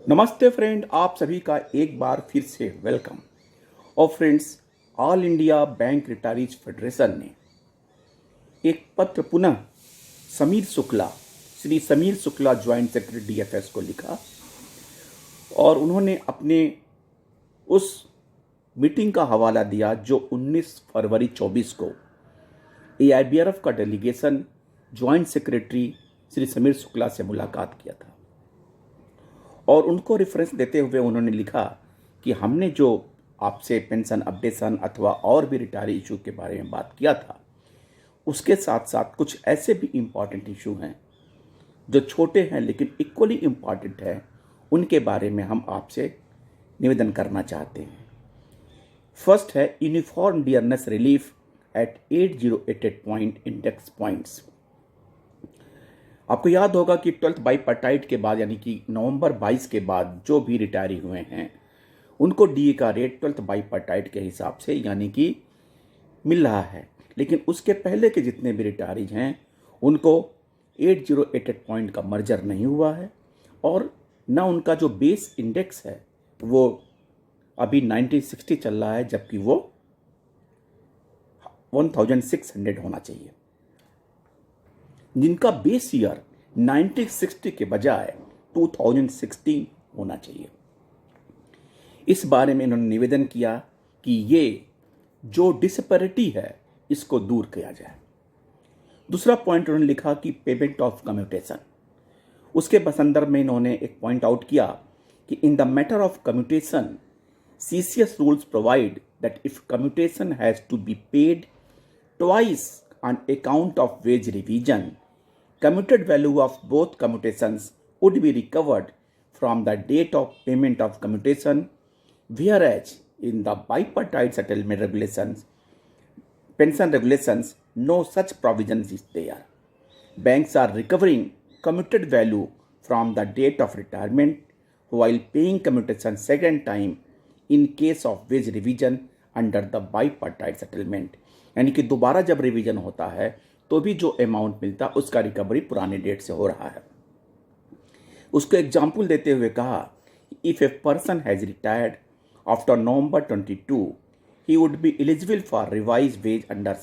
नमस्ते फ्रेंड, आप सभी का एक बार फिर से वेलकम। और friends, all India bank retirees federation ने एक पत्र पुनः Shri Sameer Shukla joint secretary DFS को लिखा और उन्होंने अपने उस मीटिंग का हवाला दिया जो 19 फरवरी 24 को एआईबीआरएफ का delegation joint secretary Shri Sameer Shukla से मुलाकात किया था। और उनको रेफरेंस देते हुए उन्होंने लिखा कि हमने जो आपसे पेंशन अपडेशन अथवा और भी रिटायरी इशू के बारे में बात किया था, उसके साथ साथ कुछ ऐसे भी इम्पॉर्टेंट इशू हैं जो छोटे हैं लेकिन इक्वली इम्पॉर्टेंट हैं, उनके बारे में हम आपसे निवेदन करना चाहते हैं। फर्स्ट है uniform dearness relief at 8088 point index points. आपको याद होगा कि 12th बाईपार्टाइट के बाद यानी कि नवंबर 22 के बाद जो भी रिटायरी हुए हैं उनको डीए का रेट 12th बाईपार्टाइट के हिसाब से यानी कि मिल रहा है, लेकिन उसके पहले के जितने भी रिटायरीज हैं उनको 8088 पॉइंट का मर्जर नहीं हुआ है और ना उनका जो बेस इंडेक्स है वो अभी 1960 चल रहा है, जबकि वो 1600 होना चाहिए। जिनका बेस ईयर 1960 के बजाय 2016 होना चाहिए। इस बारे में इन्होंने निवेदन किया कि ये जो डिस्पैरिटी है इसको दूर किया जाए। दूसरा पॉइंट उन्होंने लिखा कि पेमेंट ऑफ कम्यूटेशन। उसके संदर्भ में इन्होंने एक पॉइंट आउट किया कि in the matter of commutation CCS rules provide that if commutation has to be paid twice on account of wage revision, commuted value of both commutations would be recovered from the date of payment of commutation, whereas in the bipartite settlement regulations, pension regulations, no such provisions is there. Banks are recovering commuted value from the date of retirement while paying commutation second time in case of wage revision under the bipartite settlement. यानी कि दोबारा जब revision होता है तो भी जो amount मिलता उसका रिकवरी पुराने डेट से हो रहा है। उसको एग्जाम्पल देते हुए कहा, if a person has retired after November 22 he would be eligible for revise wage under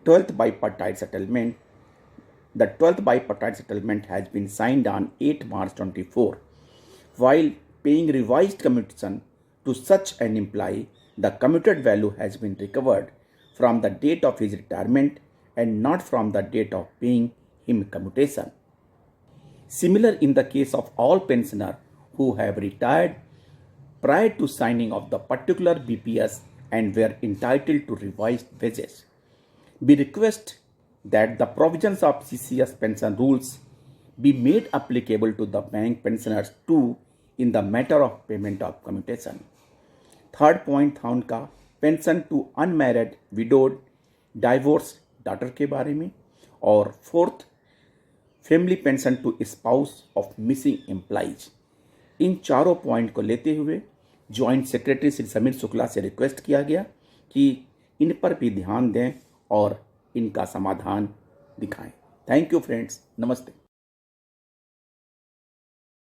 12th bipartite settlement. The 12th bipartite settlement has been signed on 8 March 24 while paying revised commutation to such an employee, the commuted value has been recovered from the date of his retirement and not from the date of paying him commutation. Similar in the case of all pensioners who have retired prior to signing of the particular BPS and were entitled to revised wages. We request that the provisions of CCS pension rules be made applicable to the bank pensioners too in the matter of payment of commutation. Third point था उनका pension to unmarried widowed divorce daughter के बारे में, और fourth family pension to spouse of missing employees. इन चारों point को लेते हुए ज्वाइंट सेक्रेटरी श्री समीर शुक्ला से रिक्वेस्ट किया गया कि इन पर भी ध्यान दें और इनका समाधान दिखाएं। थैंक यू फ्रेंड्स, नमस्ते।